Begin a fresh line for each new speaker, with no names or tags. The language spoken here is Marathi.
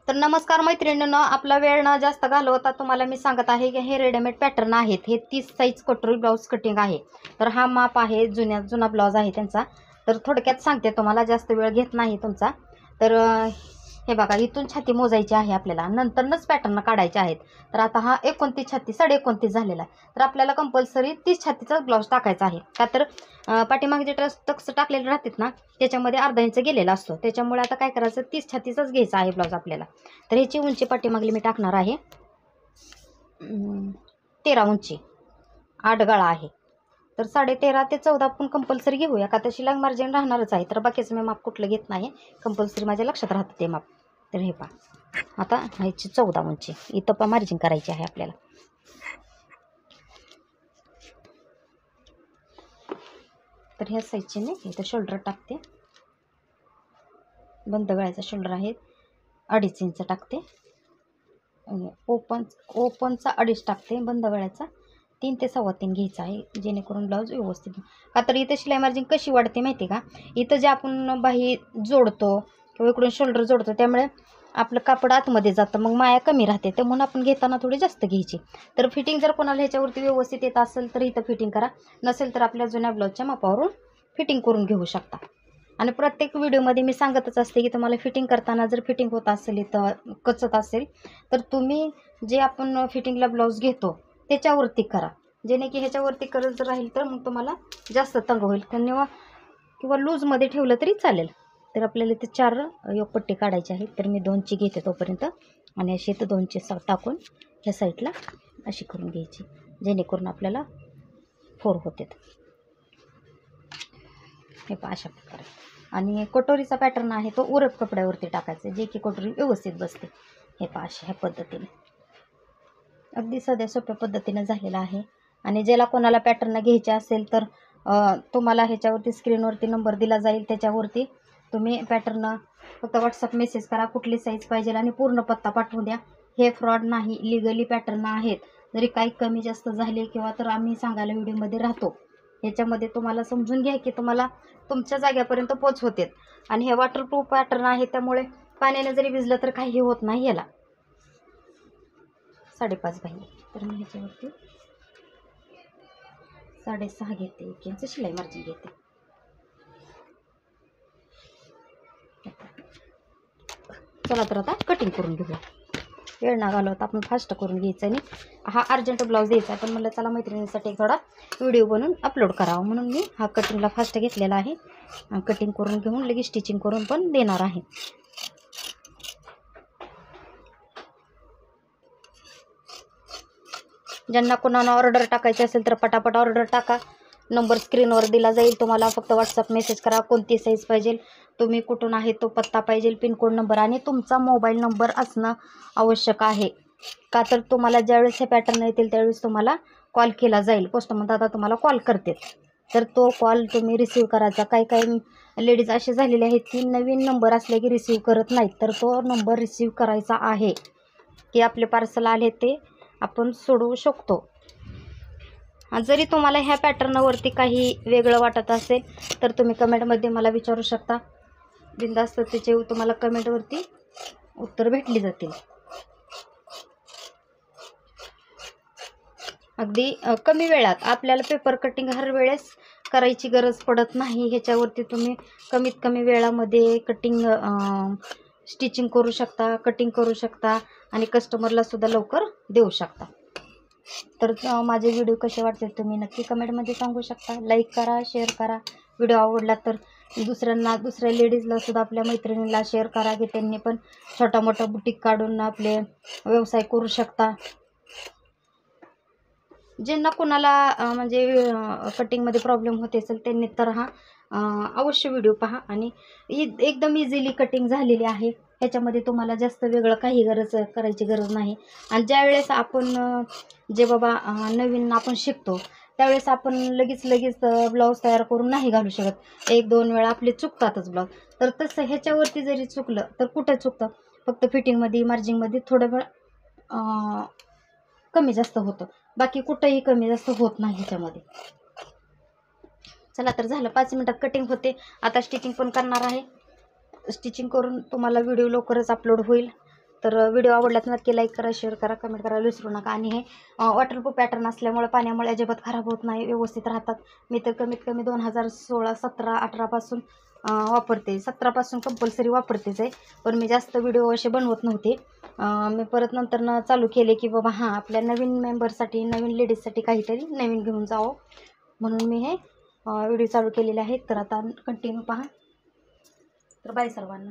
तर नमस्कार मैत्रिणींनो, आपला वेळ न जास्त घालवता तुम्हाला मी सांगत आहे की हे रेडीमेड पॅटर्न आहेत. हे 30 साईज कटोरी ब्लाऊज कटिंग आहे. तर हा माप आहे, जुना ब्लाऊज आहे त्यांचा. तर थोडक्यात सांगते तुम्हाला, जास्त वेळ घेत नाही तुमचा. तर हे बघा, इथून छाती मोजायची आहे आपल्याला, नंतरच पॅटर्न काढायचे आहेत. तर आता हा 29 छाती 29.5 झालेला आहे. तर आपल्याला कंपल्सरी 30 छातीचा ब्लाऊज टाकायचा आहे. का तर पाठीमागे जे टक्स टाकलेले राहतात ना, त्याच्यामध्ये अर्धा इंच गेलेला असतो. त्याच्यामुळे आता काय करायचं, 30 छातीचाच घ्यायचा आहे ब्लाऊज आपल्याला. तर ह्याची उंची पाठीमागली मी टाकणार आहे 13 उंची. 8 गळा आहे. तर 13.5 ते 14 आपण कंपल्सरी घेऊया, का तशी लांग मार्जिन राहणारच आहे. तर बाकीचं मी माप कुठलं घेत नाही, कंपल्सरी माझ्या लक्षात राहतं ते माप. तर हे पहा, आता ह्याची 14 उंची इथं पण मार्जिन करायची आहे आपल्याला. तर ह्या साईजचे मी इथं शोल्डर टाकते. बंद गळ्याचा शोल्डर आहे 2.5 इंच टाकते. ओपनचा 2.5 टाकते. बंद गळ्याचा 3 ते 3.25 घ्यायचा आहे, जेणेकरून ब्लाऊज व्यवस्थित. का तर इथं शिलाई मार्जिन कशी वाढते माहिती का, इथं जे आपण बाही जोडतो किंवा इकडून शोल्डर जोडतो, त्यामुळे आपलं कापड आतमध्ये जातं, मग माया कमी राहते. तर म्हणून आपण घेताना थोडी जास्त घ्यायची. तर फिटिंग जर कोणाला ह्याच्यावरती व्यवस्थित येत असेल तर इथं फिटिंग करा, नसेल तर आपल्या जुन्या ब्लाऊजच्या मापावरून फिटिंग करून घेऊ शकता. आणि प्रत्येक व्हिडिओमध्ये मी सांगतच असते की तुम्हाला फिटिंग करताना जर फिटिंग होत असेल, इथं कचत असेल, तर तुम्ही जे आपण फिटिंगला ब्लाऊज घेतो त्याच्यावरती करा. जेणे की ह्याच्यावरती करत राहील तर मग तुम्हाला जास्त तंग होईल. किंवा लूजमध्ये ठेवलं तरी चालेल. तर आपल्याला इथे 4 योगपट्टी काढायची आहे. तर मी 2ची घेते तोपर्यंत, आणि अशी इथं 2ची टाकून ह्या साईडला अशी करून घ्यायची, जेणेकरून आपल्याला 4 होते. हे पहा अशा प्रकारे. आणि कटोरीचा पॅटर्न आहे तो उरप कपड्यावरती टाकायचा, जे की कटोरी व्यवस्थित बसते. हे पहा अशा ह्या पद्धतीने अगदी साध्या सोप्या पद्धतीने झालेला आहे. आणि ज्याला कोणाला पॅटर्न घ्यायचे असेल तर तुम्हाला ह्याच्यावरती स्क्रीनवरती नंबर दिला जाईल, त्याच्यावरती तुम्ही पॅटर्न फक्त व्हॉट्सअप मेसेज करा, कुठली साईज पाहिजे आणि पूर्ण पत्ता पाठवून द्या. हे फ्रॉड नाही, लिगली पॅटर्न आहेत. जरी काही कमी जास्त झाले किंवा तर आम्ही सांगायला व्हिडिओमध्ये राहतो, याच्यामध्ये तुम्हाला समजून घ्या की तुम्हाला तुमच्या जाग्यापर्यंत पोच होते. आणि हे वॉटरप्रूफ पॅटर्न आहे, त्यामुळे पाण्याने जरी भिजलं तर काही होत नाही याला. 5.5 बाही. तर मी ह्याच्यावरती 6.5 घेते, 1 इंच शिलाई मार्जिन घेते. चला तर आता कटिंग करून घेऊया. वेळ ना घालवता आपण फास्ट करून घ्यायचं. आणि हा अर्जंट ब्लाऊज द्यायचा, पण मला चला मैत्रिणींसाठी थोडा व्हिडिओ बनवून अपलोड करावा, म्हणून मी हा कटिंगला फास्ट घेतलेला आहे. कटिंग करून घेऊन लगेच स्टिचिंग करून पण देणार आहे. ज्यांना कोणाला ऑर्डर टाकायची असेल तर पटापट ऑर्डर टाका. नंबर स्क्रीनवर दिला जाईल, तुम्हाला फक्त व्हॉट्सअप मेसेज करा, कोणती साईज पाहिजे, तुम्ही कुठून आहे तो पत्ता पाहिजे, पिनकोड नंबर आणि तुमचा मोबाईल नंबर असणं आवश्यक आहे. का तर तुम्हाला ज्यावेळेस हे पॅटर्न येतील त्यावेळेस तुम्हाला कॉल केला जाईल. पोस्टमन दादा तुम्हाला कॉल करते, तर तो कॉल तुम्ही रिसीव करायचा. काही लेडीज असे झालेले आहेत की नवीन नंबर असले की रिसीव करत नाहीत, तर तो नंबर रिसीव करायचा आहे की आपले पार्सल आले ते आपण सोडवू शकतो. जरी तुम्हाला ह्या पॅटर्नवरती काही वेगळं वाटत असेल तर तुम्ही कमेंटमध्ये मला विचारू शकता. बिनधास्त त्याचे तुम्हाला कमेंटवरती उत्तर भेटली जातील. अगदी कमी वेळात आपल्याला पेपर कटिंग हर वेळेस करायची गरज पडत नाही. ह्याच्यावरती तुम्ही कमीत कमी वेळामध्ये स्टिचिंग करू शकता, कटिंग करू शकता आणि कस्टमरला सुद्धा लवकर देऊ शकता. तर माझे व्हिडिओ कसे वाटते तुम्ही नक्की कमेंटमध्ये सांगू शकता. लाईक करा, शेअर करा. व्हिडिओ आवडला तर दुसऱ्या लेडीजला सुद्धा, आपल्या मैत्रिणींना शेअर करा की त्यांनी पण छोटा मोठा बुटीक काढून आपले व्यवसाय करू शकता. ज्यांना कोणाला म्हणजे कटिंगमध्ये प्रॉब्लेम होत असेल त्यांनी तर हा अवश्य व्हिडिओ पहा. आणि एकदम इझिली कटिंग झालेली आहे. ह्याच्यामध्ये तुम्हाला जास्त वेगळं काही करायची गरज नाही. आणि ज्यावेळेस आपण जे बाबा नवीन आपण शिकतो त्यावेळेस आपण लगेच ब्लाऊज तयार करून नाही घालू शकत. 1-2 वेळा आपले चुकतातच ब्लाऊज. तर तसं ह्याच्यावरती जरी चुकलं तर कुठं चुकतं, फक्त फिटिंगमध्ये मार्जिंगमध्ये थोडं वेळ कमी जास्त होतं, बाकी कुठंही कमी जास्त होत नाही ह्याच्यामध्ये. चला तर झालं, 5 मिनिटात कटिंग होते. आता स्टिचिंग पण करणार आहे. स्टिचिंग करून तुम्हाला व्हिडिओ लवकरच अपलोड होईल. तर व्हिडिओ आवडला तर नक्की लाईक करा, शेअर करा, कमेंट करायला विसरू नका. आणि हे वॉटरप्रूफ पॅटर्न असल्यामुळे पाण्यामुळे अजिबात खराब होत नाही, व्यवस्थित राहतात. मी तर कमीत कमी 2016, 17, 18पासून वापरते, 17पासून कंपल्सरी वापरतेच आहे. पण मी जास्त व्हिडिओ असे बनवत नव्हते. मी परत नंतर चालू केले की बाबा हां, आपल्या नवीन मेंबरसाठी, नवीन लेडीजसाठी काहीतरी नवीन घेऊन जावं, म्हणून मी हे व्हिडिओ चालू केलेले आहेत. तर आता कंटिन्यू पहा. तर बाय सर्वांना.